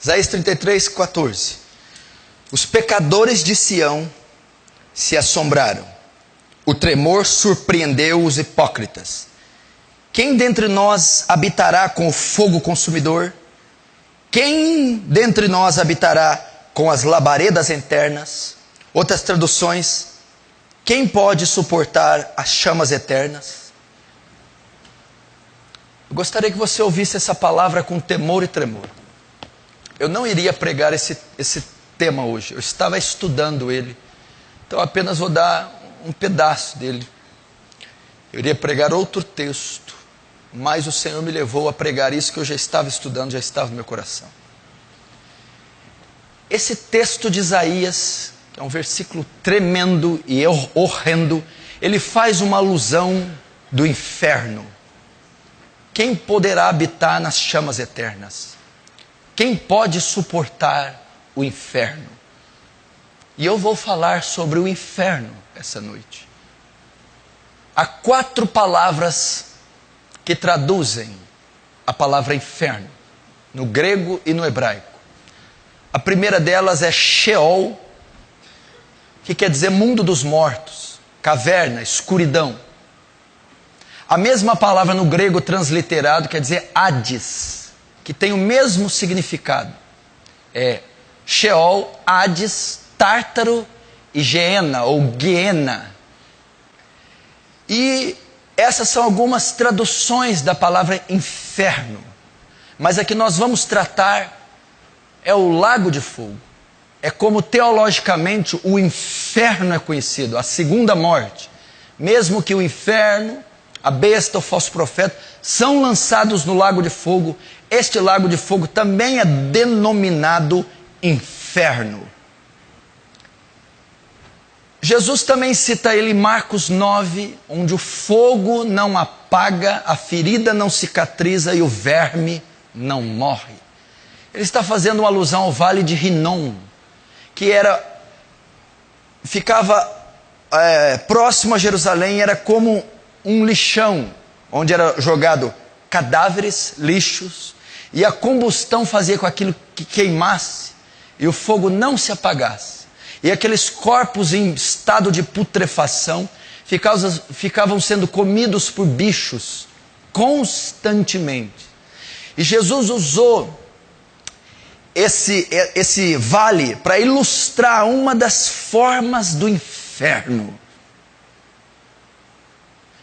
Isaías 33, 14. Os pecadores de Sião se assombraram. O tremor surpreendeu os hipócritas. Quem dentre nós habitará com o fogo consumidor? Quem dentre nós habitará com as labaredas internas? Outras traduções: quem pode suportar as chamas eternas? Eu gostaria que você ouvisse essa palavra com temor e tremor. Eu não iria pregar esse tema hoje. Eu estava estudando ele. Então apenas vou dar um pedaço dele. Eu iria pregar outro texto, mas o Senhor me levou a pregar isso que eu já estava estudando, já estava no meu coração. Esse texto de Isaías, que é um versículo tremendo e horrendo, ele faz uma alusão do inferno. Quem poderá habitar nas chamas eternas? Quem pode suportar o inferno? E eu vou falar sobre o inferno essa noite. Há 4 palavras que traduzem a palavra inferno, no grego e no hebraico. A primeira delas é Sheol, que quer dizer mundo dos mortos, caverna, escuridão. A mesma palavra no grego transliterado quer dizer Hades, que tem o mesmo significado. É Sheol, Hades, Tártaro e Geena ou Guiena. E essas são algumas traduções da palavra inferno. Mas a que nós vamos tratar é o lago de fogo. É como teologicamente o inferno é conhecido, a segunda morte. Mesmo que o inferno, a besta, o falso profeta, são lançados no lago de fogo, este lago de fogo também é denominado inferno. Jesus também cita ele em Marcos 9, onde o fogo não apaga, a ferida não cicatriza e o verme não morre. Ele está fazendo uma alusão ao vale de Rinom, que ficava próximo a Jerusalém, era como um lixão, onde era jogado cadáveres, lixos, e a combustão fazia com aquilo que queimasse, e o fogo não se apagasse. E aqueles corpos em estado de putrefação ficavam sendo comidos por bichos constantemente. E Jesus usou esse vale para ilustrar uma das formas do inferno.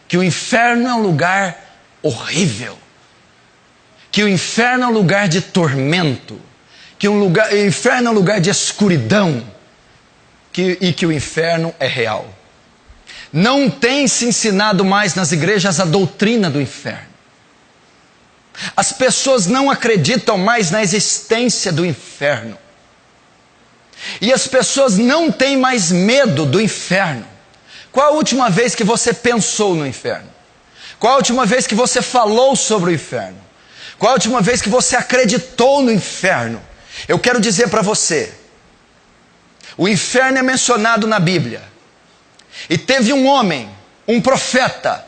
Que o inferno é um lugar horrível. Que o inferno é um lugar de tormento. Que o inferno é um lugar de escuridão. E que o inferno é real. Não tem se ensinado mais nas igrejas a doutrina do inferno. As pessoas não acreditam mais na existência do inferno. E as pessoas não têm mais medo do inferno. Qual a última vez que você pensou no inferno? Qual a última vez que você falou sobre o inferno? Qual a última vez que você acreditou no inferno? Eu quero dizer para você, o inferno é mencionado na Bíblia. E teve um homem, um profeta,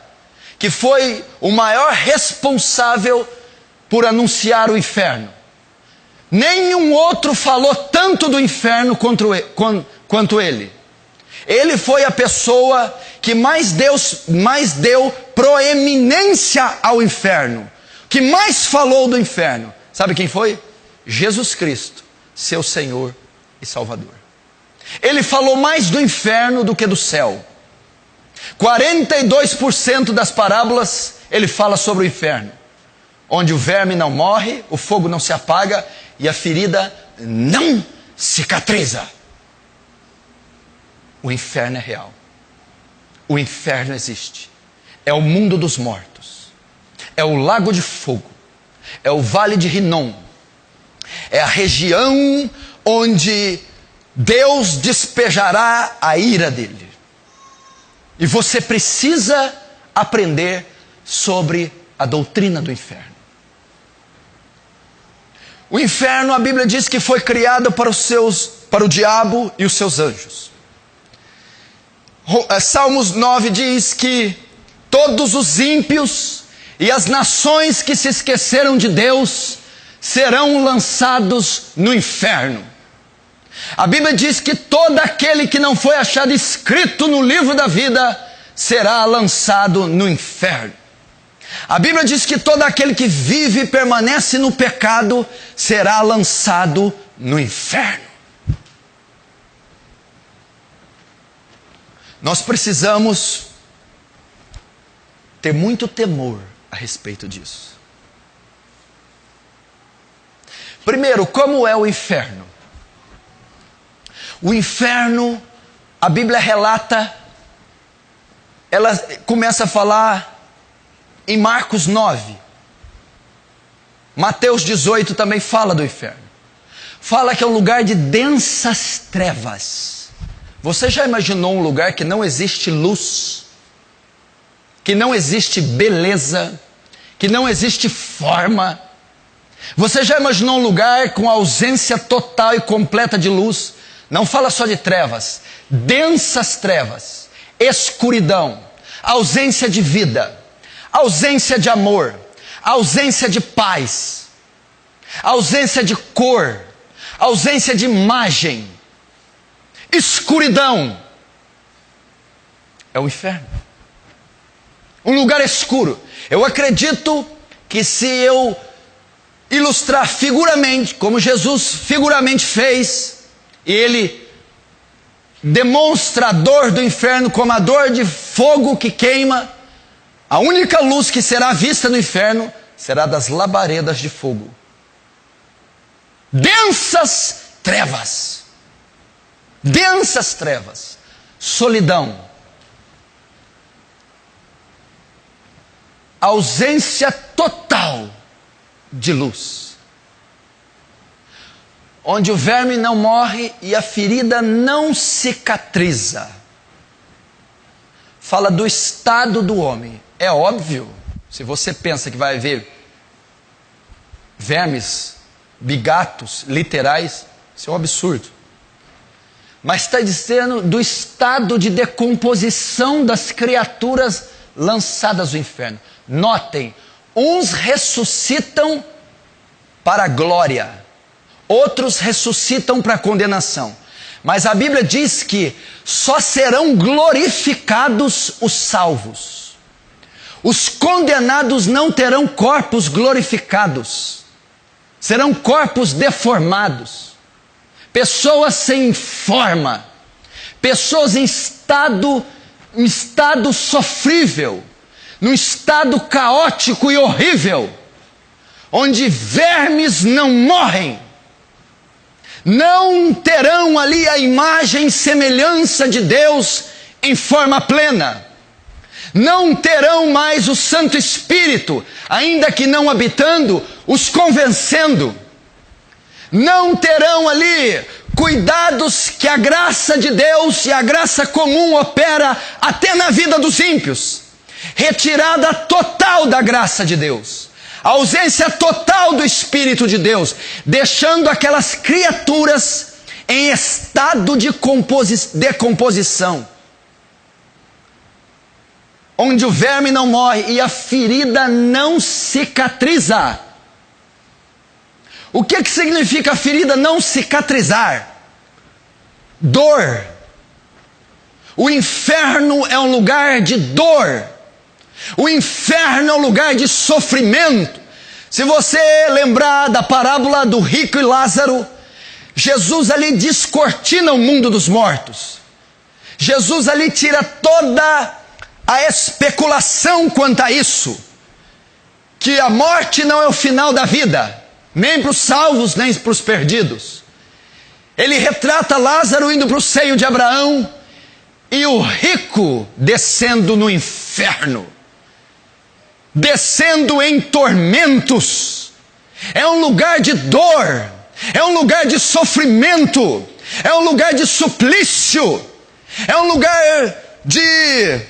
que foi o maior responsável por anunciar o inferno. Nenhum outro falou tanto do inferno quanto ele. Ele foi a pessoa que mais deu proeminência ao inferno, que mais falou do inferno. Sabe quem foi? Jesus Cristo, seu Senhor e Salvador. Ele falou mais do inferno do que do céu. 42% das parábolas ele fala sobre o inferno, onde o verme não morre, o fogo não se apaga e a ferida não cicatriza. O inferno é real. O inferno existe. É o mundo dos mortos. É o lago de fogo. É o vale de Rinom. É a região onde Deus despejará a ira dele. E você precisa aprender sobre a doutrina do inferno. O inferno, a Bíblia diz que foi criado para o diabo e os seus anjos. Salmos 9 diz que todos os ímpios e as nações que se esqueceram de Deus serão lançados no inferno. A Bíblia diz que todo aquele que não foi achado escrito no livro da vida será lançado no inferno. A Bíblia diz que todo aquele que vive e permanece no pecado será lançado no inferno. Nós precisamos ter muito temor a respeito disso. Primeiro, como é o inferno? O inferno, a Bíblia relata, ela começa a falar em Marcos 9. Mateus 18 também fala do inferno. Fala que é um lugar de densas trevas. Você já imaginou um lugar que não existe luz? Que não existe beleza? Que não existe forma? Você já imaginou um lugar com ausência total e completa de luz? Não fala só de trevas, densas trevas, escuridão, ausência de vida, ausência de amor, ausência de paz, ausência de cor, ausência de imagem, escuridão. É o inferno. Um lugar escuro. Eu acredito que se eu ilustrar figuramente, como Jesus figuramente fez, e ele demonstra a dor do inferno como a dor de fogo que queima, a única luz que será vista no inferno será das labaredas de fogo. Densas trevas. Densas trevas. Solidão. Ausência total de luz. Onde o verme não morre e a ferida não cicatriza. Fala do estado do homem. É óbvio, se você pensa que vai haver vermes, bigatos, literais, isso é um absurdo. Mas está dizendo do estado de decomposição das criaturas lançadas no inferno. Notem, uns ressuscitam para a glória, outros ressuscitam para a condenação. Mas a Bíblia diz que só serão glorificados os salvos. Os condenados não terão corpos glorificados. Serão corpos deformados. Pessoas sem forma. Pessoas em estado sofrível. Num estado caótico e horrível. Onde vermes não morrem. Não terão ali a imagem e semelhança de Deus em forma plena. Não terão mais o Santo Espírito, ainda que não habitando, os convencendo. Não terão ali cuidados que a graça de Deus e a graça comum opera até na vida dos ímpios. Retirada total da graça de Deus. A ausência total do Espírito de Deus, deixando aquelas criaturas em estado de decomposição. Onde o verme não morre e a ferida não cicatriza. O que significa a ferida não cicatrizar? Dor. O inferno é um lugar de dor. O inferno é um lugar de sofrimento. Se você lembrar da parábola do rico e Lázaro, Jesus ali descortina o mundo dos mortos. Jesus ali tira toda a especulação quanto a isso. Que a morte não é o final da vida, nem para os salvos, nem para os perdidos. Ele retrata Lázaro indo para o seio de Abraão e o rico descendo no inferno. Descendo em tormentos. É um lugar de dor, é um lugar de sofrimento, é um lugar de suplício, é um lugar de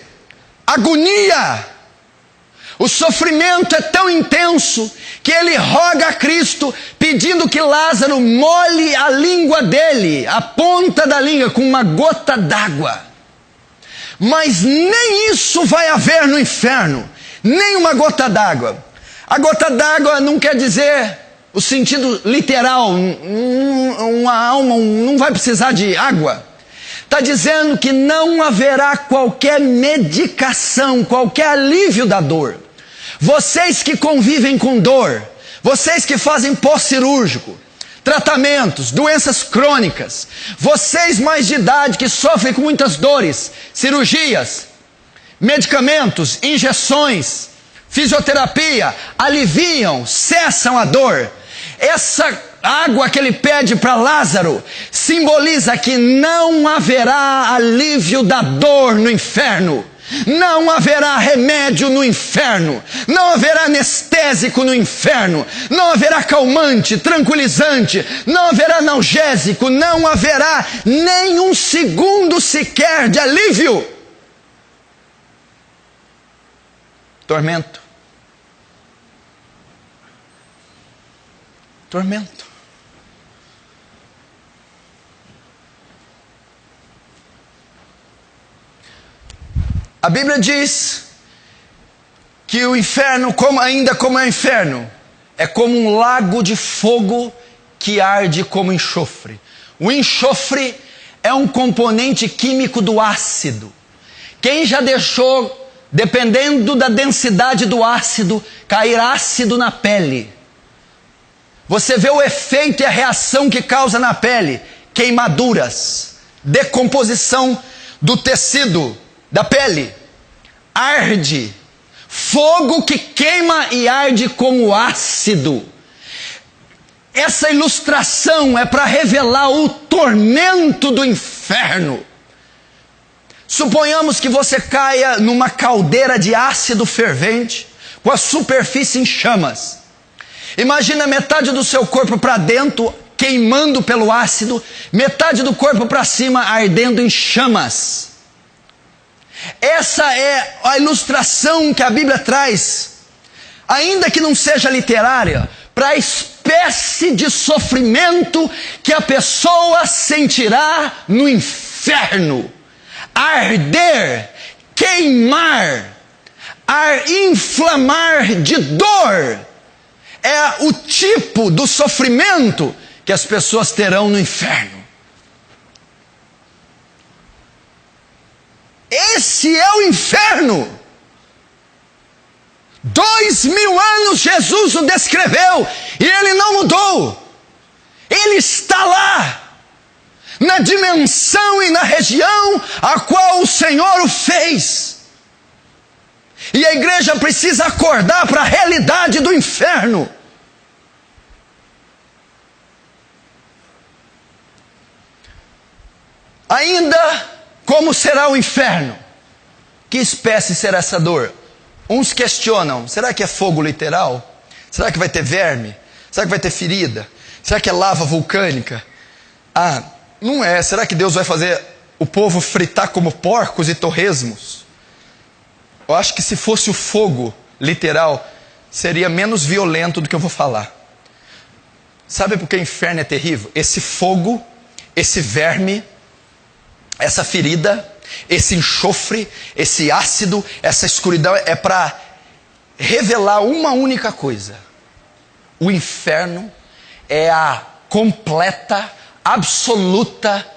agonia. O sofrimento é tão intenso que ele roga a Cristo pedindo que Lázaro molhe a língua dele, a ponta da língua, com uma gota d'água. Mas nem isso vai haver no inferno. Nem uma gota d'água. A gota d'água não quer dizer o sentido literal, uma alma não vai precisar de água. Está dizendo que não haverá qualquer medicação, qualquer alívio da dor. Vocês que convivem com dor, vocês que fazem pós-cirúrgico, tratamentos, doenças crônicas, vocês mais de idade que sofrem com muitas dores, cirurgias, medicamentos, injeções, fisioterapia, aliviam, cessam a dor. Essa água que ele pede para Lázaro simboliza que não haverá alívio da dor no inferno. Não haverá remédio no inferno. Não haverá anestésico no inferno. Não haverá calmante, tranquilizante. Não haverá analgésico. Não haverá nem um segundo sequer de alívio. Tormento. Tormento. A Bíblia diz que o inferno, ainda como é o inferno, é como um lago de fogo que arde como enxofre. O enxofre é um componente químico do ácido. Quem já deixou, dependendo da densidade do ácido, cair ácido na pele? Você vê o efeito e a reação que causa na pele: queimaduras, decomposição do tecido da pele, arde, fogo que queima e arde como ácido. Essa ilustração é para revelar o tormento do inferno. Suponhamos que você caia numa caldeira de ácido fervente, com a superfície em chamas. Imagina metade do seu corpo para dentro, queimando pelo ácido, metade do corpo para cima, ardendo em chamas. Essa é a ilustração que a Bíblia traz, ainda que não seja literária, para a espécie de sofrimento que a pessoa sentirá no inferno. Arder, queimar, inflamar de dor, é o tipo do sofrimento que as pessoas terão no inferno. Esse é o inferno. 2000 anos Jesus o descreveu e ele não mudou. Ele está lá, na dimensão e na região a qual o Senhor o fez. E a igreja precisa acordar para a realidade do inferno. Ainda como será o inferno? Que espécie será essa dor? Uns questionam: será que é fogo literal? Será que vai ter verme? Será que vai ter ferida? Será que é lava vulcânica? Ah, não é. Será que Deus vai fazer o povo fritar como porcos e torresmos? Eu acho que se fosse o fogo literal, seria menos violento do que eu vou falar. Sabe por que o inferno é terrível? Esse fogo, esse verme, essa ferida, esse enxofre, esse ácido, essa escuridão, é para revelar uma única coisa: o inferno é a completa, absoluta,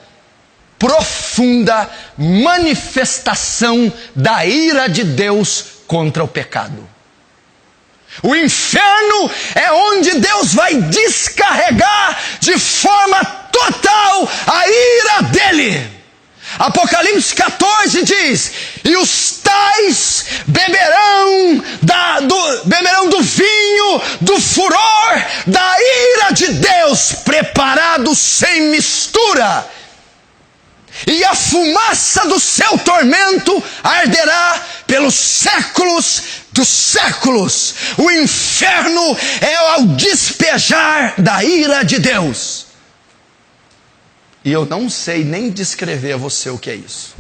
profunda manifestação da ira de Deus contra o pecado. O inferno é onde Deus vai descarregar de forma total a ira dele. Apocalipse 14 diz: e os tais beberão do vinho do furor da ira de Deus, preparado sem mistura, e a fumaça do seu tormento arderá pelos séculos dos séculos. O inferno é ao despejar da ira de Deus. E eu não sei nem descrever a você o que é isso.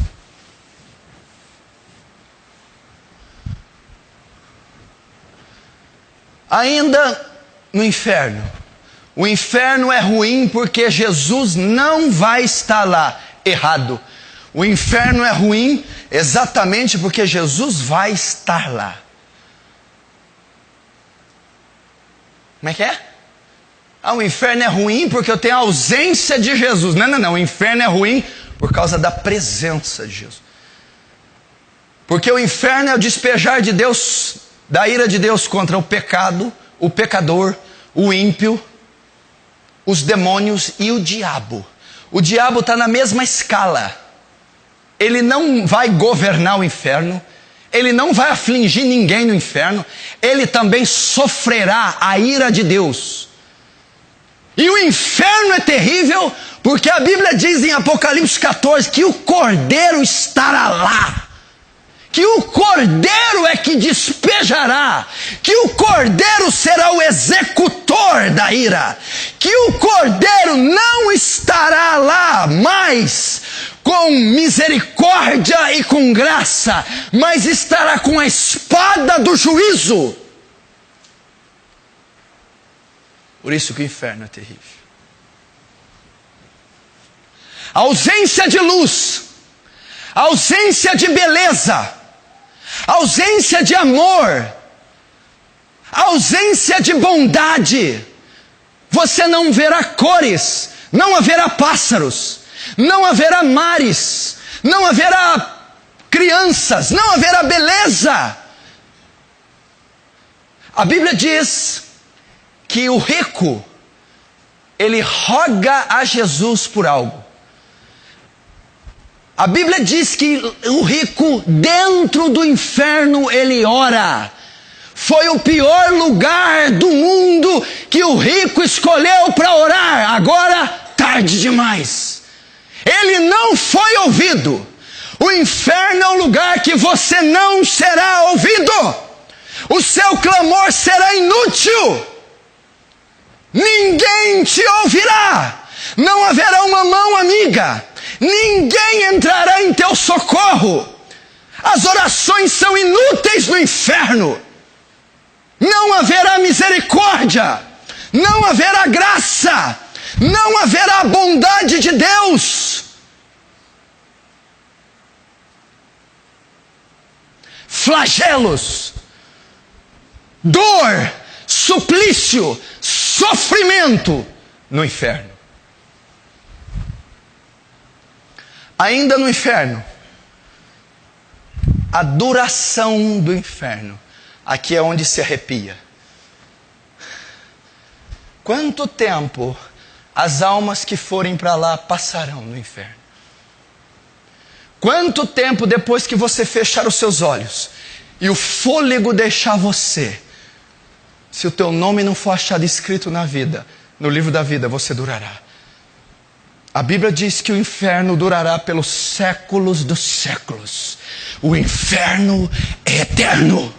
Ainda no inferno. O inferno é ruim porque Jesus não vai estar lá. Errado. O inferno é ruim exatamente porque Jesus vai estar lá. Como é que é? O inferno é ruim porque eu tenho a ausência de Jesus. Não. O inferno é ruim por causa da presença de Jesus. Porque o inferno é o despejar de Deus, da ira de Deus contra o pecado, o pecador, o ímpio, os demônios e o diabo. O diabo está na mesma escala. Ele não vai governar o inferno. Ele não vai afligir ninguém no inferno. Ele também sofrerá a ira de Deus. E o inferno é terrível, porque a Bíblia diz em Apocalipse 14 que o Cordeiro estará lá. Que o Cordeiro é que despejará, que o Cordeiro será o executor da ira, que o Cordeiro não estará lá mais com misericórdia e com graça, mas estará com a espada do juízo. Por isso que o inferno é terrível. A ausência de luz, a ausência de beleza, a ausência de amor, a ausência de bondade. Você não verá cores, não haverá pássaros, não haverá mares, não haverá crianças, não haverá beleza. A Bíblia diz que o rico, ele roga a Jesus por algo. A Bíblia diz que o rico, dentro do inferno, ele ora. Foi o pior lugar do mundo que o rico escolheu para orar. Agora, tarde demais. Ele não foi ouvido. O inferno é um lugar que você não será ouvido. O seu clamor será inútil. Ninguém te ouvirá. Não haverá uma mão amiga. Ninguém entrará em teu socorro. As orações são inúteis no inferno. Não haverá misericórdia. Não haverá graça. Não haverá bondade de Deus. Flagelos, dor, suplício, sofrimento no inferno. Ainda no inferno, a duração do inferno, aqui é onde se arrepia. Quanto tempo as almas que forem para lá passarão no inferno? Quanto tempo depois que você fechar os seus olhos e o fôlego deixar você, se o teu nome não for achado escrito na vida, no livro da vida, você durará? A Bíblia diz que o inferno durará pelos séculos dos séculos. O inferno é eterno.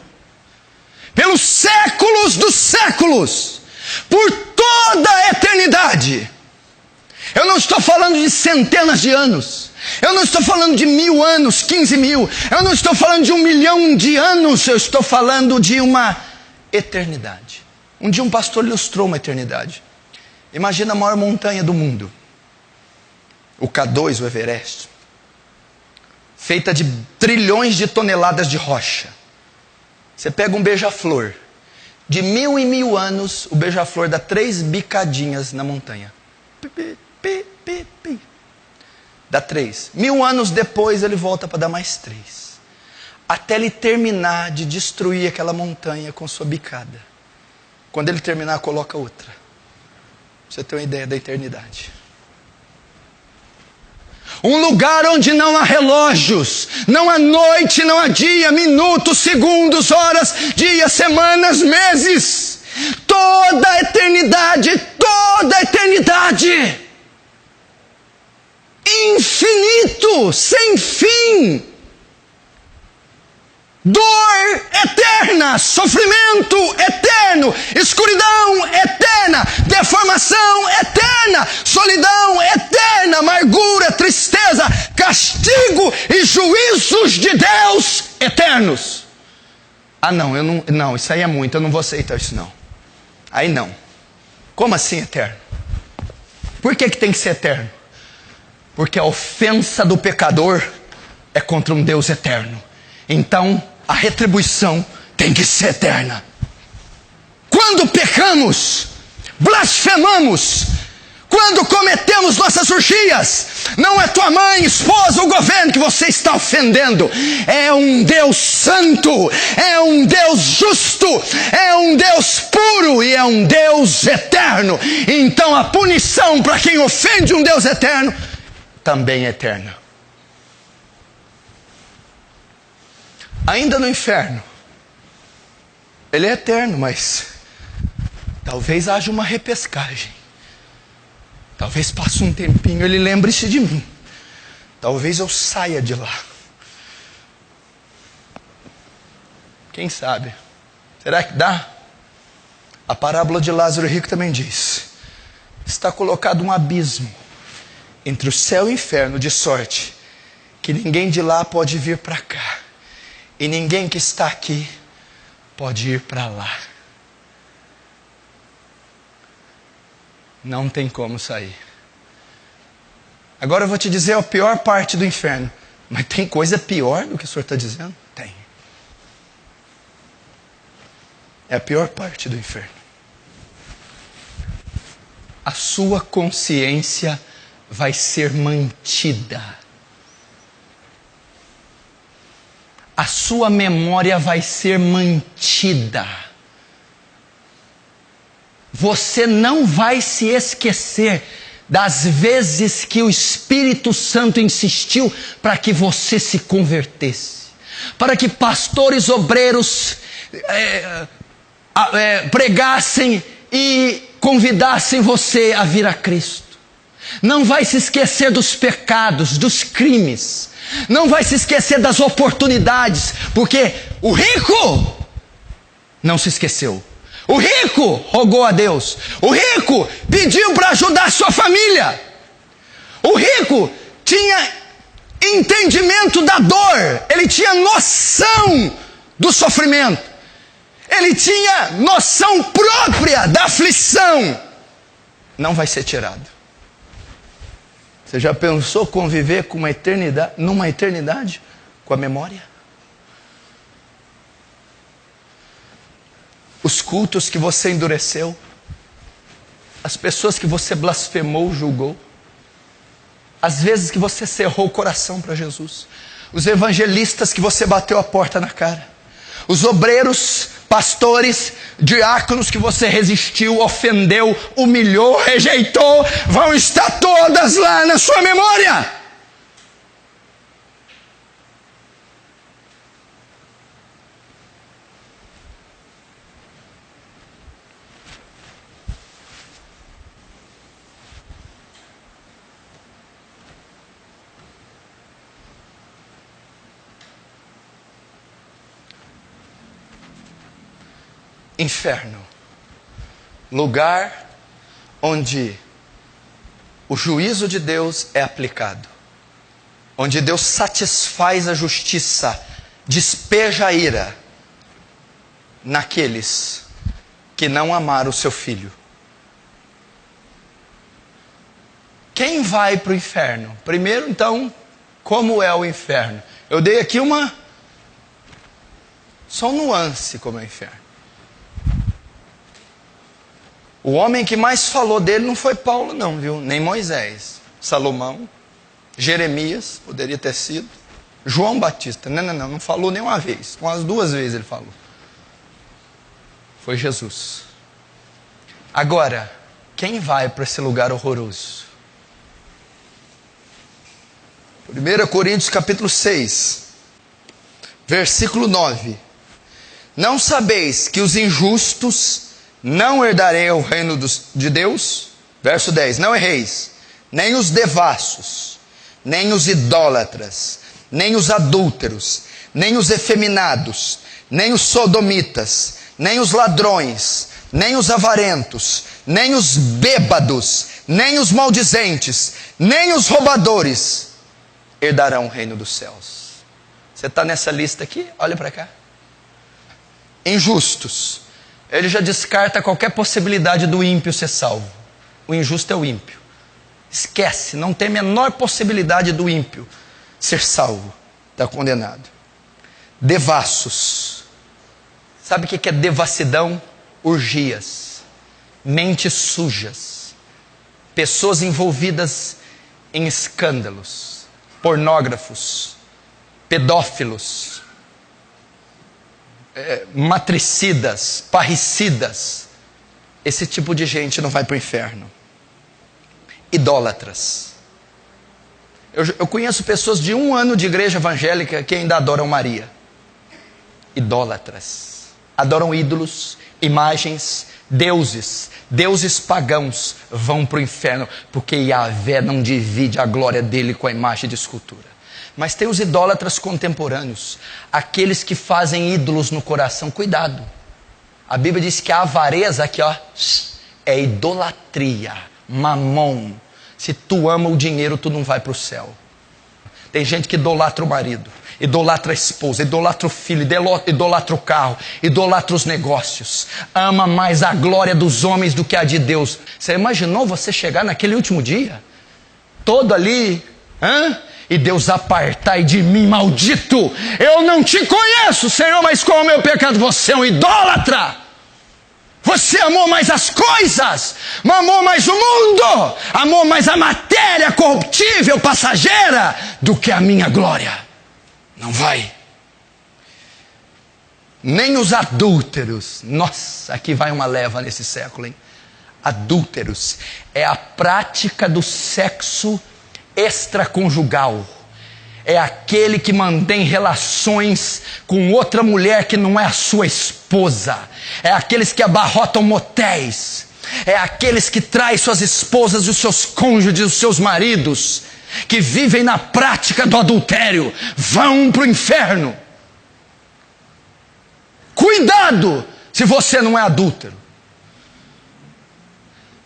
Pelos séculos dos séculos. Por toda a eternidade. Eu não estou falando de centenas de anos. Eu não estou falando de 1000 anos, 15.000. Eu não estou falando de 1 milhão de anos. Eu estou falando de uma eternidade. Um dia um pastor ilustrou uma eternidade. Imagina a maior montanha do mundo. O K2, o Everest, feita de trilhões de toneladas de rocha. Você pega um beija-flor, de 1000 em 1000 anos, o beija-flor dá 3 bicadinhas na montanha. Dá 3. 1000 anos depois ele volta para dar mais 3. Até ele terminar de destruir aquela montanha com sua bicada. Quando ele terminar, coloca outra. Pra você ter uma ideia da eternidade. Um lugar onde não há relógios, não há noite, não há dia, minutos, segundos, horas, dias, semanas, meses. Toda a eternidade, infinito, sem fim. Dor eterna, sofrimento eterno, escuridão eterna, deformação eterna, solidão eterna, amargura, tristeza, castigo e juízos de Deus eternos. Não, isso aí é muito, eu não vou aceitar isso não. Aí não. Como assim eterno? Por que tem que ser eterno? Porque a ofensa do pecador é contra um Deus eterno. Então, a retribuição tem que ser eterna. Quando pecamos, blasfemamos quando cometemos nossas orgias. Não é tua mãe, esposa ou governo que você está ofendendo. É um Deus santo, é um Deus justo, é um Deus puro e é um Deus eterno. Então a punição para quem ofende um Deus eterno também é eterna. Ainda no inferno, ele é eterno, mas talvez haja uma repescagem. Talvez passe um tempinho, ele lembre-se de mim. Talvez eu saia de lá. Quem sabe? Será que dá? A parábola de Lázaro rico também diz: está colocado um abismo entre o céu e o inferno, de sorte que ninguém de lá pode vir para cá. E ninguém que está aqui pode ir para lá. Não tem como sair. Agora eu vou te dizer a pior parte do inferno. Mas tem coisa pior do que o senhor está dizendo? Tem. É a pior parte do inferno. A sua consciência vai ser mantida. A sua memória vai ser mantida. Você não vai se esquecer das vezes que o Espírito Santo insistiu para que você se convertesse, para que pastores, obreiros pregassem e convidassem você a vir a Cristo. Não vai se esquecer dos pecados, dos crimes. Não vai se esquecer das oportunidades, porque o rico não se esqueceu. O rico rogou a Deus. O rico pediu para ajudar a sua família. O rico tinha entendimento da dor. Ele tinha noção do sofrimento. Ele tinha noção própria da aflição. Não vai ser tirado. Você já pensou conviver com uma eternidade, numa eternidade com a memória? Os cultos que você endureceu, as pessoas que você blasfemou, julgou, as vezes que você cerrou o coração para Jesus, os evangelistas que você bateu a porta na cara, os obreiros, pastores, diáconos que você resistiu, ofendeu, humilhou, rejeitou, vão estar todas lá na sua memória. Inferno, lugar onde o juízo de Deus é aplicado, onde Deus satisfaz a justiça, despeja a ira naqueles que não amaram o seu filho. Quem vai para o inferno? Primeiro, então, como é o inferno? Eu dei aqui só um nuance como é o inferno. O homem que mais falou dele não foi Paulo não, viu? Nem Moisés, Salomão, Jeremias, poderia ter sido, João Batista. Não falou nem uma vez, umas 2 vezes ele falou. Foi Jesus. Agora, quem vai para esse lugar horroroso? 1 Coríntios capítulo 6, versículo 9. Não sabeis que os injustos não herdarei o reino de Deus? Verso 10. Não erreis, nem os devassos, nem os idólatras, nem os adúlteros, nem os efeminados, nem os sodomitas, nem os ladrões, nem os avarentos, nem os bêbados, nem os maldizentes, nem os roubadores herdarão o reino dos céus. Você está nessa lista aqui? Olha para cá. Injustos. Ele já descarta qualquer possibilidade do ímpio ser salvo. O injusto é o ímpio. Esquece, não tem a menor possibilidade do ímpio ser salvo. Está condenado. Devassos. Sabe o que é devassidão? Orgias. mentes sujas, pessoas envolvidas em escândalos, pornógrafos, pedófilos, matricidas, parricidas. Esse tipo de gente não vai para o inferno. Idólatras. Eu conheço pessoas de 1 ano de igreja evangélica que ainda adoram Maria. Idólatras. Adoram ídolos, imagens, deuses pagãos vão para o inferno, porque Yahvé não divide a glória dele com a imagem de escultura. Mas tem os idólatras contemporâneos, aqueles que fazem ídolos no coração. Cuidado. A Bíblia diz que a avareza aqui, ó, é idolatria, mamon. Se tu ama o dinheiro, tu não vai para o céu. Tem gente que idolatra o marido, idolatra a esposa, idolatra o filho, idolatra o carro, idolatra os negócios. Ama mais a glória dos homens do que a de Deus. Você imaginou você chegar naquele último dia? Todo ali, e Deus apartai de mim, maldito. Eu não te conheço, Senhor, mas qual é o meu pecado? Você é um idólatra. Você amou mais as coisas, amou mais o mundo, amou mais a matéria corruptível, passageira, do que a minha glória. Não vai. Nem os adúlteros. Nossa, aqui vai uma leva nesse século, hein? Adúlteros é a prática do sexo extraconjugal. É aquele que mantém relações com outra mulher que não é a sua esposa. É aqueles que abarrotam motéis. É aqueles que traem suas esposas e os seus cônjuges, os seus maridos, que vivem na prática do adultério. Vão para o inferno. Cuidado se você não é adúltero.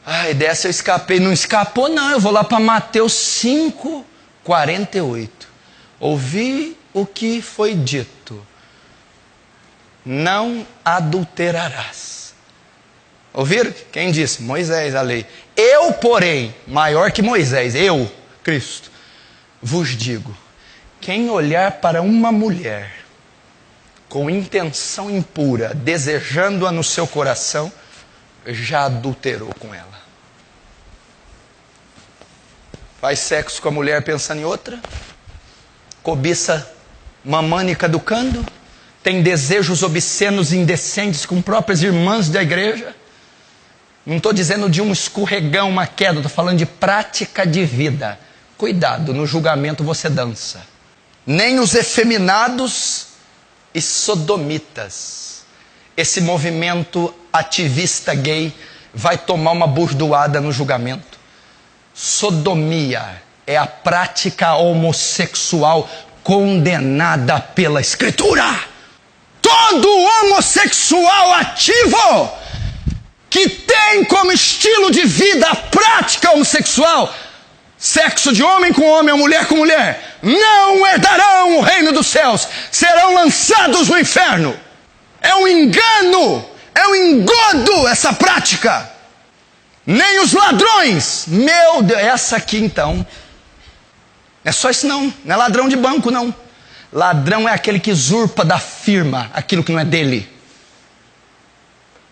Ai, dessa eu escapei. Não escapou não, eu vou lá para Mateus 5:48. Ouvi o que foi dito: não adulterarás. Ouviram? Quem disse? Moisés, a lei. Eu, porém, maior que Moisés, eu, Cristo, vos digo: quem olhar para uma mulher com intenção impura, desejando-a no seu coração, já adulterou com ela. Faz sexo com a mulher pensando em outra, cobiça mamânica educando, tem desejos obscenos e indecentes com próprias irmãs da igreja. Não estou dizendo de um escorregão, uma queda, estou falando de prática de vida. Cuidado, no julgamento você dança. Nem os efeminados e sodomitas. Esse movimento ativista gay vai tomar uma burdoada no julgamento. Sodomia é a prática homossexual condenada pela Escritura. Todo homossexual ativo que tem como estilo de vida a prática homossexual, sexo de homem com homem ou mulher com mulher, não herdarão o reino dos céus, serão lançados no inferno. É um engano, é um engodo essa prática. Nem os ladrões. Meu Deus, essa aqui então. Não é só isso não é ladrão de banco não. Ladrão é aquele que usurpa da firma aquilo que não é dele.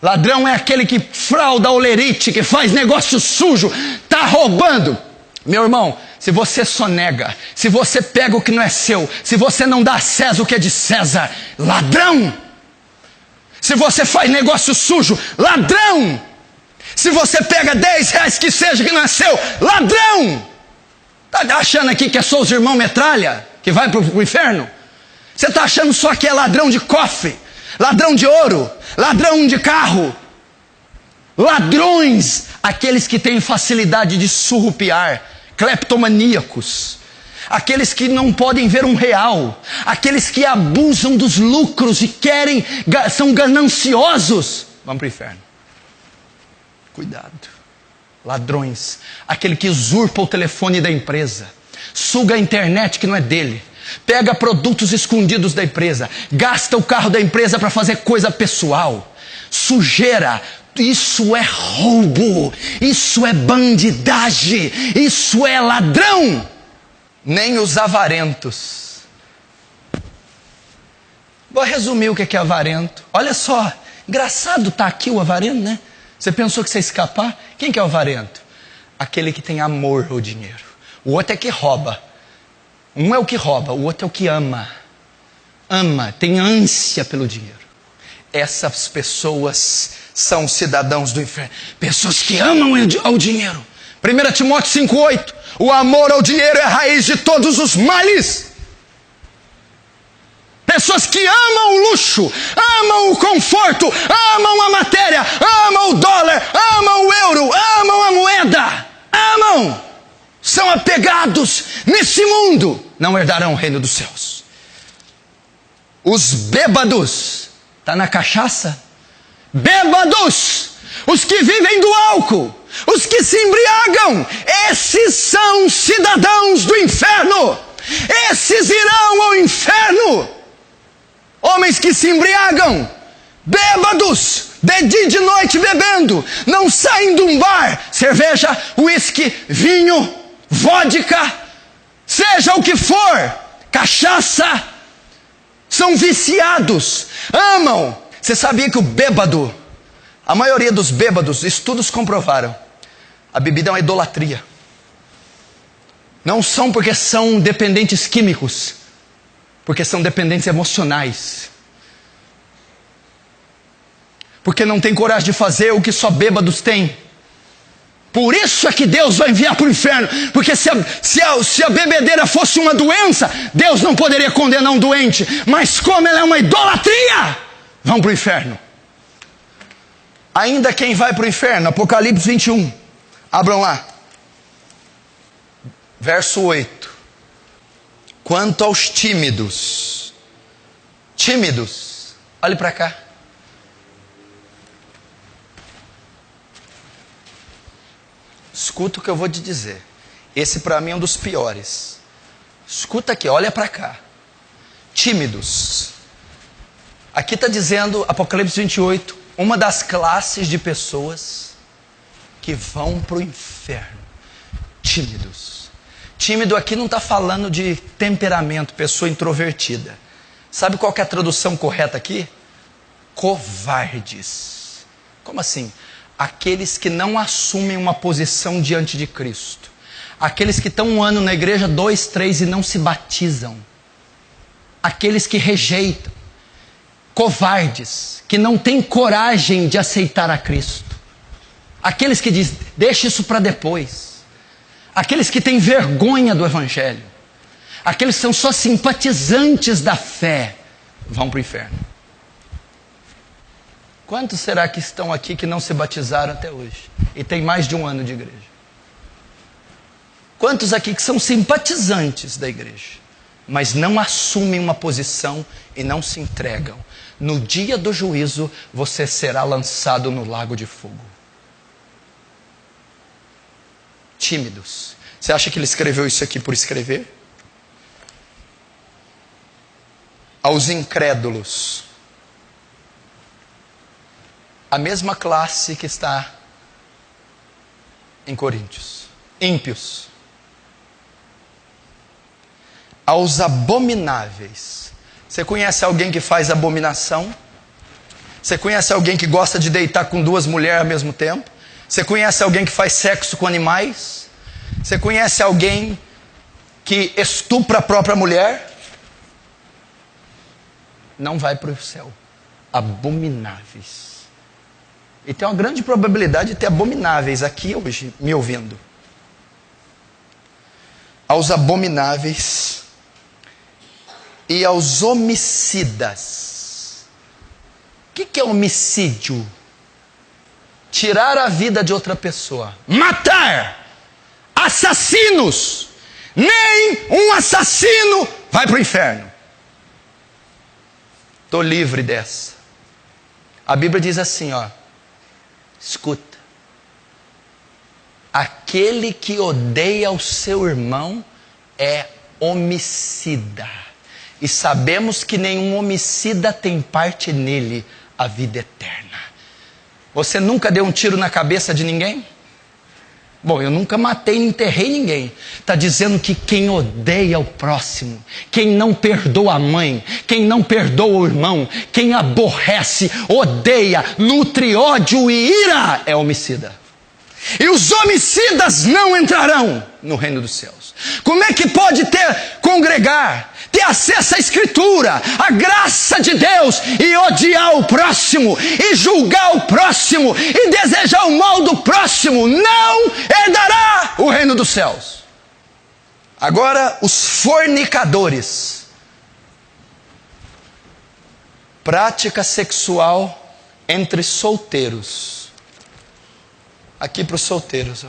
Ladrão é aquele que frauda a olerite, que faz negócio sujo, está roubando. Meu irmão, se você sonega, se você pega o que não é seu, se você não dá a César o que é de César, ladrão. Se você faz negócio sujo, ladrão. Se você pega 10 reais que seja que não é seu, ladrão. Está achando aqui que é só os irmãos metralha que vai para o inferno? Você está achando só que é ladrão de cofre, ladrão de ouro, ladrão de carro? Ladrões, aqueles que têm facilidade de surrupiar, cleptomaníacos, aqueles que não podem ver um real, aqueles que abusam dos lucros e querem, são gananciosos, vão para o inferno. Cuidado. Ladrões, aquele que usurpa o telefone da empresa, suga a internet que não é dele, pega produtos escondidos da empresa, gasta o carro da empresa para fazer coisa pessoal, sujeira. Isso é roubo, isso é bandidagem, isso é ladrão. Nem os avarentos. Vou resumir o que é avarento. Olha só, engraçado tá aqui o avarento, né? Você pensou que você ia escapar? Quem que é o avarento? Aquele que tem amor ao dinheiro. O outro é que rouba. Um é o que rouba, o outro é o que ama. Ama, tem ânsia pelo dinheiro. Essas pessoas são cidadãos do inferno. Pessoas que amam ao dinheiro. 1 Timóteo 5,8. O amor ao dinheiro é a raiz de todos os males. Pessoas que amam o luxo, amam o conforto, amam a matéria, amam o dólar, amam o euro, amam a moeda. Amam. São apegados nesse mundo. Não herdarão o reino dos céus. Os bêbados. Está na cachaça? Bêbados. Os que vivem do álcool. Os que se embriagam. Esses são cidadãos do inferno. Esses irão ao inferno. Homens que se embriagam. Bêbados. De dia e de noite bebendo. Não saem de um bar. Cerveja, uísque, vinho, vodka. Seja o que for. Cachaça. São viciados. Amam. Você sabia que o bêbado, a maioria dos bêbados, estudos comprovaram, a bebida é uma idolatria. Não são porque são dependentes químicos, porque são dependentes emocionais. Porque não tem coragem de fazer o que só bêbados têm. Por isso é que Deus vai enviar para o inferno. Porque se a bebedeira fosse uma doença, Deus não poderia condenar um doente. Mas como ela é uma idolatria, vão para o inferno. Ainda quem vai para o inferno, Apocalipse 21. Abram lá. Verso 8. Quanto aos tímidos. Tímidos. Olhe para cá. Escuta o que eu vou te dizer. Esse para mim é um dos piores. Escuta aqui, olha para cá. Tímidos. Aqui está dizendo, Apocalipse 28, uma das classes de pessoas que vão para o inferno. Tímidos. Tímido aqui não está falando de temperamento, pessoa introvertida. Sabe qual que é a tradução correta aqui? Covardes. Como assim? Aqueles que não assumem uma posição diante de Cristo. Aqueles que estão um ano na igreja, 2, 3 e não se batizam. Aqueles que rejeitam. Covardes, que não têm coragem de aceitar a Cristo. Aqueles que dizem, deixa isso para depois. Aqueles que têm vergonha do Evangelho. Aqueles que são só simpatizantes da fé, vão para o inferno. Quantos será que estão aqui que não se batizaram até hoje? E tem mais de um ano de igreja? Quantos aqui que são simpatizantes da igreja, mas não assumem uma posição e não se entregam? No dia do juízo, você será lançado no lago de fogo. Tímidos. Você acha que ele escreveu isso aqui por escrever? Aos incrédulos. A mesma classe que está em Coríntios. Ímpios. Aos abomináveis. Você conhece alguém que faz abominação? Você conhece alguém que gosta de deitar com 2 mulheres ao mesmo tempo? Você conhece alguém que faz sexo com animais? Você conhece alguém que estupra a própria mulher? Não vai para o céu. Abomináveis. E tem uma grande probabilidade de ter abomináveis aqui hoje, me ouvindo. Aos abomináveis e aos homicidas. O que é homicídio? Tirar a vida de outra pessoa. Matar. Assassinos. Nem um assassino vai para o inferno. Estou livre dessa. A Bíblia diz assim, ó. Escuta. Aquele que odeia o seu irmão é homicida. E sabemos que nenhum homicida tem parte nele, a vida eterna. Você nunca deu um tiro na cabeça de ninguém? Bom, eu nunca matei nem enterrei ninguém. Está dizendo que quem odeia o próximo, quem não perdoa a mãe, quem não perdoa o irmão, quem aborrece, odeia, nutre ódio e ira, é homicida. E os homicidas não entrarão no reino dos céus. Como é que pode congregar, ter acesso à Escritura, à graça de Deus, e odiar o próximo, e julgar o próximo, e desejar o mal do próximo? Não herdará o reino dos céus. Agora, os fornicadores. Prática sexual entre solteiros. Aqui para os solteiros.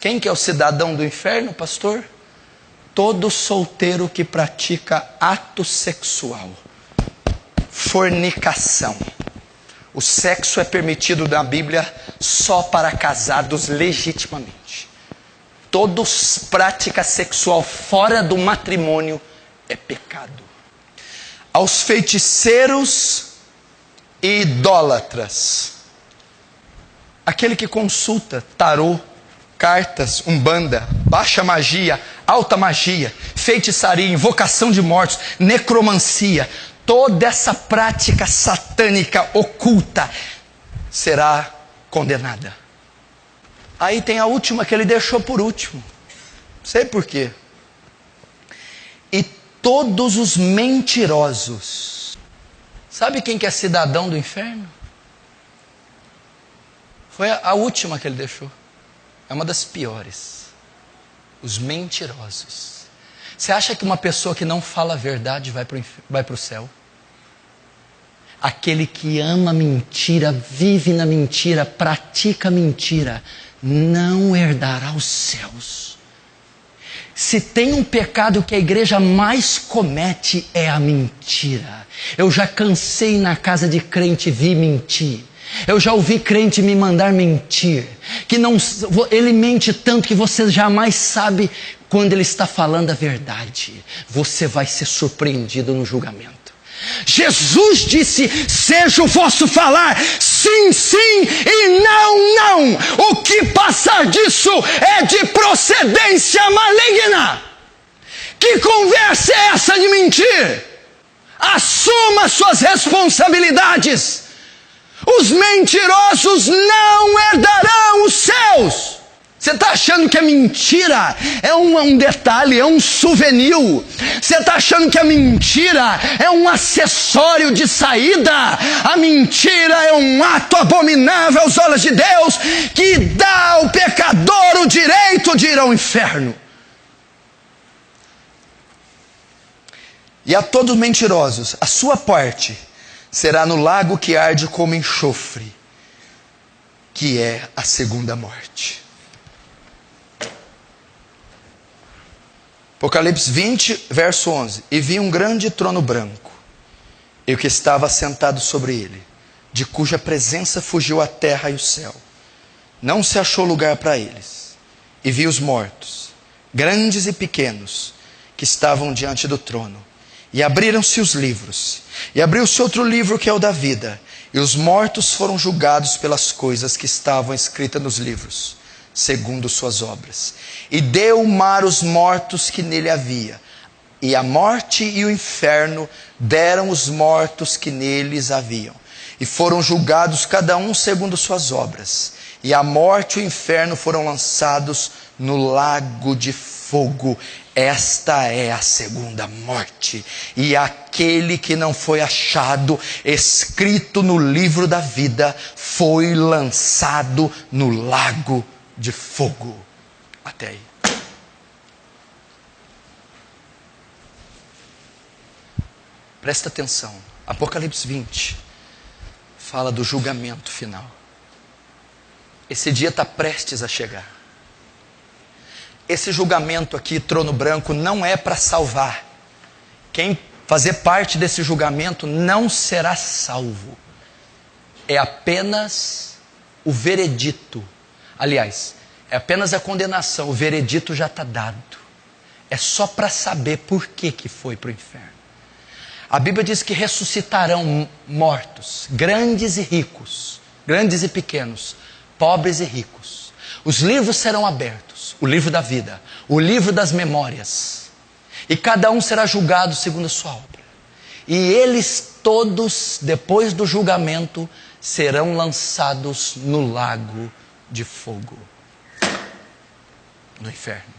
Quem que é o cidadão do inferno, pastor? Todo solteiro que pratica ato sexual. Fornicação. O sexo é permitido na Bíblia só para casados legitimamente. Toda prática sexual fora do matrimônio é pecado. Aos feiticeiros e idólatras. Aquele que consulta tarô, cartas, umbanda, baixa magia, alta magia, feitiçaria, invocação de mortos, necromancia, toda essa prática satânica oculta será condenada. Aí tem a última que ele deixou por último. Sei por quê. E todos os mentirosos. Sabe quem que é cidadão do inferno? Foi a última que ele deixou. É uma das piores. Os mentirosos. Você acha que uma pessoa que não fala a verdade vai para o céu? Aquele que ama mentira, vive na mentira, pratica mentira, não herdará os céus. Se tem um pecado que a igreja mais comete, é a mentira. Eu já cansei na casa de crente vir mentir. Eu já ouvi crente me mandar mentir, que ele mente tanto que você jamais sabe quando ele está falando a verdade. Você vai ser surpreendido no julgamento. Jesus disse: seja o vosso falar sim, sim e não, não. O que passar disso é de procedência maligna. Que conversa é essa de mentir? Assuma suas responsabilidades. Os mentirosos não herdarão os céus. Você está achando que a mentira é um detalhe, é um souvenir? Você está achando que a mentira é um acessório de saída? A mentira é um ato abominável aos olhos de Deus, que dá ao pecador o direito de ir ao inferno. E a todos os mentirosos, a sua parte será no lago que arde como enxofre, que é a segunda morte. Apocalipse 20, verso 11. E vi um grande trono branco, e o que estava sentado sobre ele, de cuja presença fugiu a terra e o céu. Não se achou lugar para eles. E vi os mortos, grandes e pequenos, que estavam diante do trono. E abriram-se os livros. E abriu-se outro livro, que é o da vida. E os mortos foram julgados pelas coisas que estavam escritas nos livros, segundo suas obras. E deu o mar os mortos que nele havia. E a morte e o inferno deram os mortos que neles haviam. E foram julgados cada um segundo suas obras. E a morte e o inferno foram lançados no lago de fogo. Esta é a segunda morte. E aquele que não foi achado escrito no livro da vida foi lançado no lago de fogo. Até aí. Presta atenção. Apocalipse 20 fala do julgamento final. Esse dia está prestes a chegar. Esse julgamento aqui, trono branco, não é para salvar. Quem fazer parte desse julgamento não será salvo. É apenas o veredito. Aliás, é apenas a condenação. O veredito já está dado. É só para saber por que foi para o inferno. A Bíblia diz que ressuscitarão mortos, grandes e ricos, grandes e pequenos, pobres e ricos. Os livros serão abertos, o livro da vida, o livro das memórias, e cada um será julgado segundo a sua obra. E eles todos, depois do julgamento, serão lançados no lago de fogo, no inferno.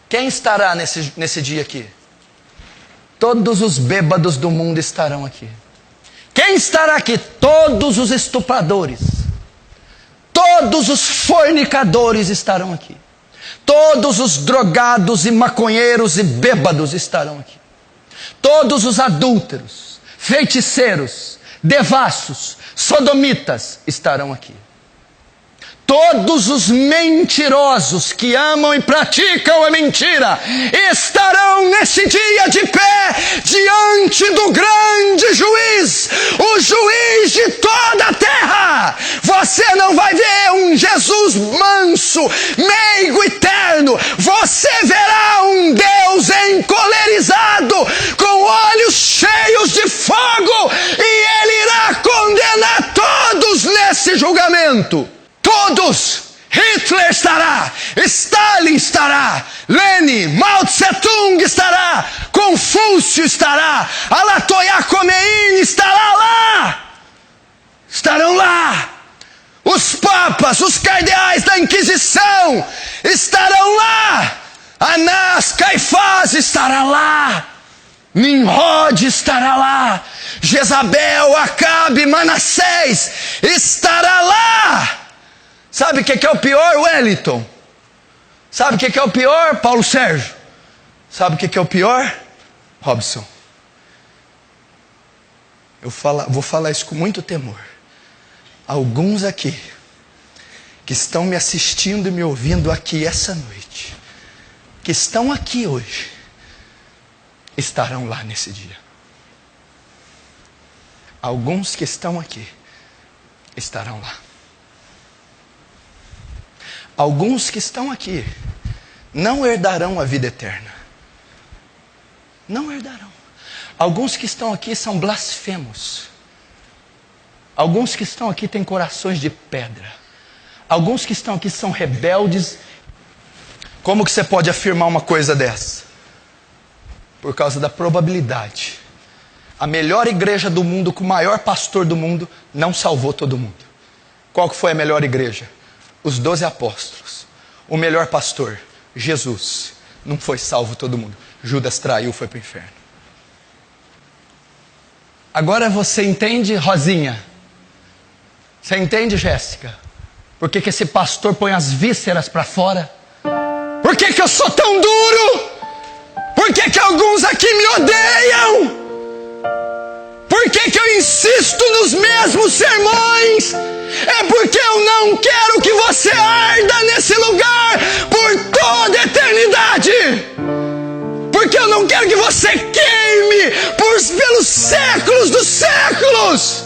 Quem estará nesse dia aqui? Todos os bêbados do mundo estarão aqui. Quem estará aqui? Todos os estupradores, todos os fornicadores estarão aqui. Todos os drogados e maconheiros e bêbados estarão aqui. Todos os adúlteros, feiticeiros, devassos, sodomitas estarão aqui. Todos os mentirosos que amam e praticam a mentira estarão nesse dia de pé diante do grande juiz, o juiz de toda a terra. Você não vai ver um Jesus manso, meigo e terno. Você verá um Deus encolerizado, com olhos cheios de fogo, e Ele irá condenar todos nesse julgamento. Todos. Hitler estará, Stalin estará, Lenin, Mao Tse-tung estará, Confúcio estará, Ayatollah Khomeini estará lá. Estarão lá. Os papas, os cardeais da Inquisição estarão lá. Anás, Caifás estará lá. Nimrod estará lá. Jezabel, Acabe, Manassés estará lá. Sabe o que é o pior, Wellington? Sabe o que é o pior, Paulo Sérgio? Sabe o que é o pior, Robson? Eu vou falar isso com muito temor. Alguns aqui, que estão me assistindo e me ouvindo aqui essa noite, que estão aqui hoje, estarão lá nesse dia. Alguns que estão aqui, estarão lá. Alguns que estão aqui não herdarão a vida eterna. Não herdarão. Alguns que estão aqui são blasfemos. Alguns que estão aqui têm corações de pedra. Alguns que estão aqui são rebeldes. Como que você pode afirmar uma coisa dessa? Por causa da probabilidade. A melhor igreja do mundo, com o maior pastor do mundo, não salvou todo mundo. Qual que foi a melhor igreja? Os 12 apóstolos. O melhor pastor, Jesus, não foi salvo todo mundo. Judas traiu, foi para o inferno. Agora você entende, Rosinha? Você entende, Jéssica? Por que esse pastor põe as vísceras para fora? Por que eu sou tão duro? Por que alguns aqui me odeiam? Por que eu insisto nos mesmos sermões? É porque eu não quero que você arda nesse lugar por toda a eternidade. Porque eu não quero que você queime pelos séculos dos séculos.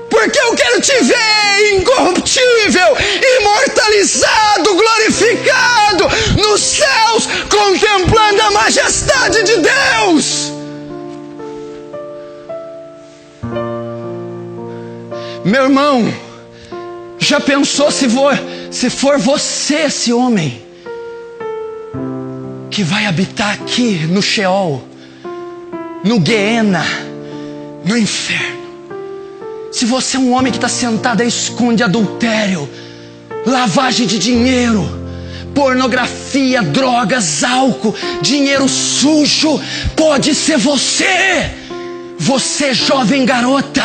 Porque eu quero te ver incorruptível, imortalizado, glorificado nos céus, contemplando a majestade de Deus. Meu irmão, já pensou se for você esse homem que vai habitar aqui no Sheol, no Guiena, no inferno? Se você é um homem que está sentado e esconde adultério, lavagem de dinheiro, pornografia, drogas, álcool, dinheiro sujo, pode ser você. Você, jovem garota.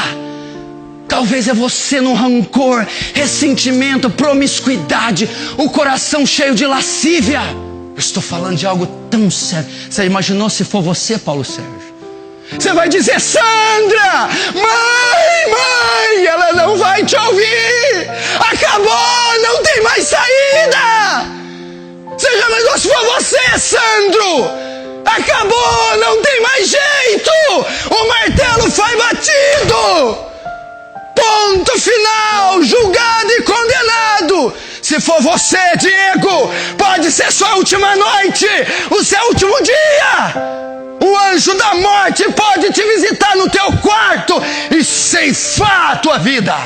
Talvez é você no rancor, ressentimento, promiscuidade, o coração cheio de lascívia. Eu estou falando de algo tão sério. Você imaginou se for você, Paulo Sérgio? Você vai dizer: Sandra, mãe, ela não vai te ouvir. Acabou, não tem mais saída. Você já imaginou se for você, Sandro? Acabou, não tem mais jeito. O martelo foi batido. Ponto final, julgado e condenado. Se for você, Diego, pode ser sua última noite, o seu último dia. O anjo da morte pode te visitar no teu quarto e ceifar a tua vida.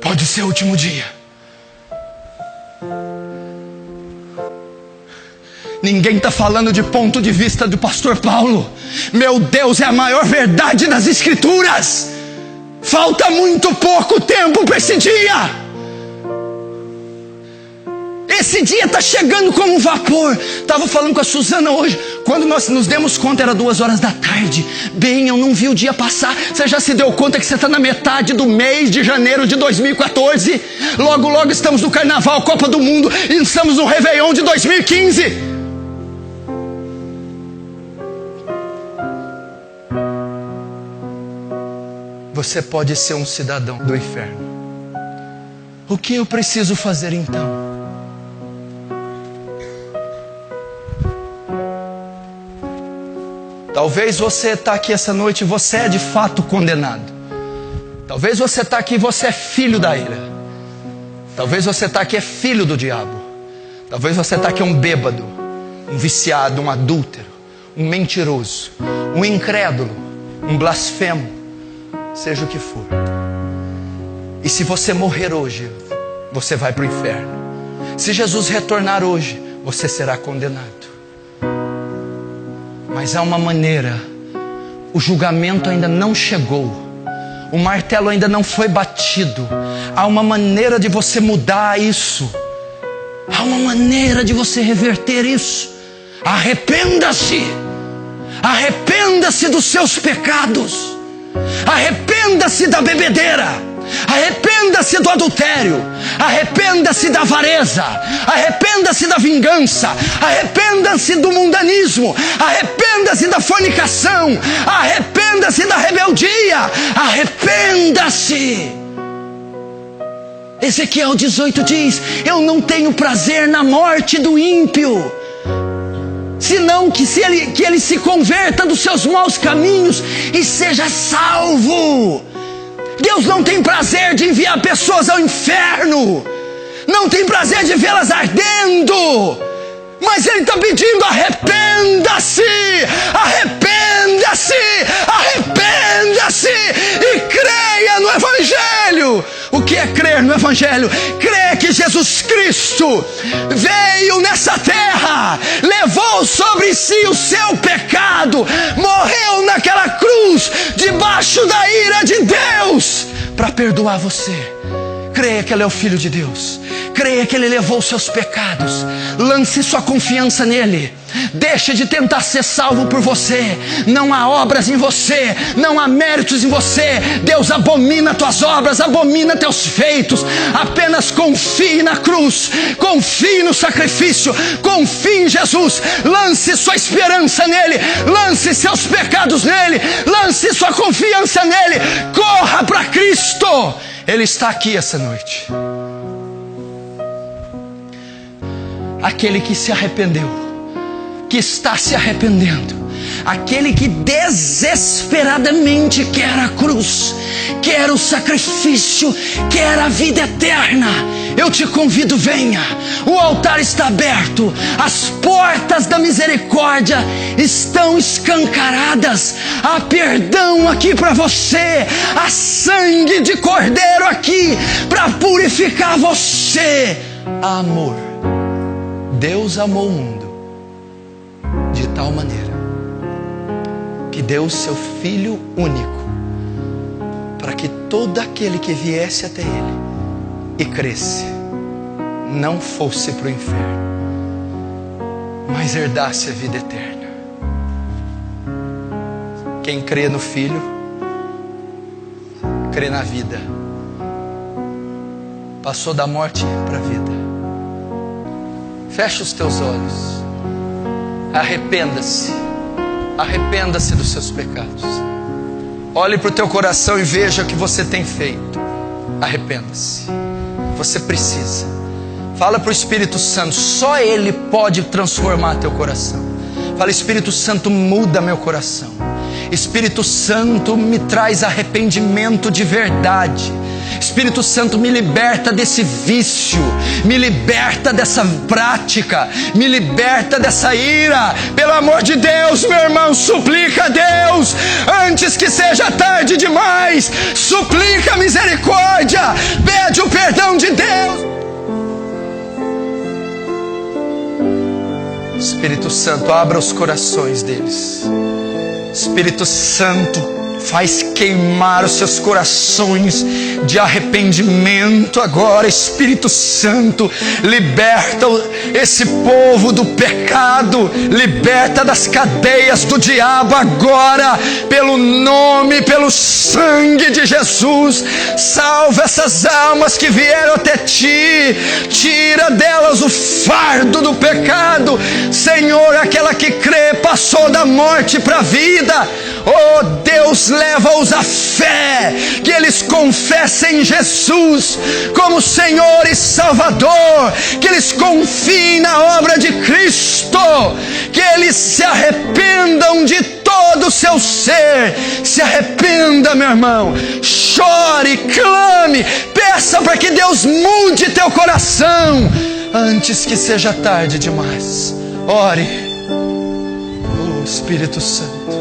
Pode ser o último dia. Ninguém está falando de ponto de vista do pastor Paulo. Meu Deus, é a maior verdade das Escrituras. Falta muito pouco tempo para esse dia. Esse dia está chegando como um vapor. Estava falando com a Suzana hoje. Quando nós nos demos conta, era 2h da tarde. Bem, eu não vi o dia passar. Você já se deu conta que você está na metade do mês de janeiro de 2014? Logo, logo estamos no Carnaval, Copa do Mundo. E estamos no Réveillon de 2015. Você pode ser um cidadão do inferno. O que eu preciso fazer então? Talvez você está aqui essa noite e você é de fato condenado. Talvez você está aqui e você é filho da ira. Talvez você está aqui e é filho do diabo. Talvez você está aqui um bêbado, um viciado, um adúltero, um mentiroso, um incrédulo, um blasfemo, seja o que for. E se você morrer hoje, você vai para o inferno. Se Jesus retornar hoje, você será condenado. Mas há uma maneira. O julgamento ainda não chegou. O martelo ainda não foi batido. Há uma maneira de você mudar isso. Há uma maneira de você reverter isso. Arrependa-se. Arrependa-se dos seus pecados. Arrependa-se da bebedeira. Arrependa-se do adultério. Arrependa-se da avareza. Arrependa-se da vingança. Arrependa-se do mundanismo. Arrependa-se da fornicação. Arrependa-se da rebeldia. Ele Ezequiel 18 diz: eu não tenho prazer na morte do ímpio, senão que ele se converta dos seus maus caminhos e seja salvo. Deus não tem prazer de enviar pessoas ao inferno, não tem prazer de vê-las ardendo, mas Ele está pedindo: arrependa-se, arrependa-se, arrependa-se e creia no Evangelho. O que é crer no Evangelho? Crer que Jesus Cristo veio nessa terra, levou sobre si o seu pecado, morreu naquela cruz, debaixo da ira de Deus, para perdoar você. Creia que Ele é o Filho de Deus. Creia que Ele levou os seus pecados. Lance sua confiança nele. Deixe de tentar ser salvo por você. Não há obras em você, não há méritos em você. Deus abomina tuas obras, abomina teus feitos. Apenas confie na cruz, confie no sacrifício, confie em Jesus. Lance sua esperança nele, lance seus pecados nele, lance sua confiança nele. Corra para Cristo. Ele está aqui essa noite. Aquele que se arrependeu, que está se arrependendo, aquele que desesperadamente quer a cruz, quer o sacrifício, quer a vida eterna. Eu te convido, venha. O altar está aberto, as portas da misericórdia estão escancaradas. Há perdão aqui para você, há sangue de cordeiro aqui para purificar você. Amor. Deus amou o mundo de tal maneira que deu o seu Filho único, para que todo aquele que viesse até Ele e cresce não fosse para o inferno, mas herdasse a vida eterna. Quem crê no Filho, crê na vida. Passou da morte para a vida. Fecha os teus olhos. Arrependa-se. Arrependa-se dos seus pecados. Olhe para o teu coração e veja o que você tem feito. Arrependa-se. Você precisa. Fala para o Espírito Santo. Só Ele pode transformar teu coração. Fala: Espírito Santo, muda meu coração. Espírito Santo, me traz arrependimento de verdade. Espírito Santo, me liberta desse vício, me liberta dessa prática, me liberta dessa ira. Pelo amor de Deus, meu irmão, suplica a Deus, antes que seja tarde demais. Suplica a misericórdia, pede o perdão de Deus. Espírito Santo, abra os corações deles. Espírito Santo, faz queimar os seus corações de arrependimento agora. Espírito Santo, liberta esse povo do pecado, liberta das cadeias do diabo agora, pelo nome, pelo sangue de Jesus. Salva essas almas que vieram até Ti, tira delas o fardo do pecado. Senhor, aquela que crê passou da morte para a vida. Oh Deus, leva-os à fé, que eles confessem Jesus como Senhor e Salvador, que eles confiem na obra de Cristo, que eles se arrependam de todo o seu ser. Se arrependa, meu irmão, chore, clame, peça para que Deus mude teu coração, antes que seja tarde demais. Ore. Oh Espírito Santo,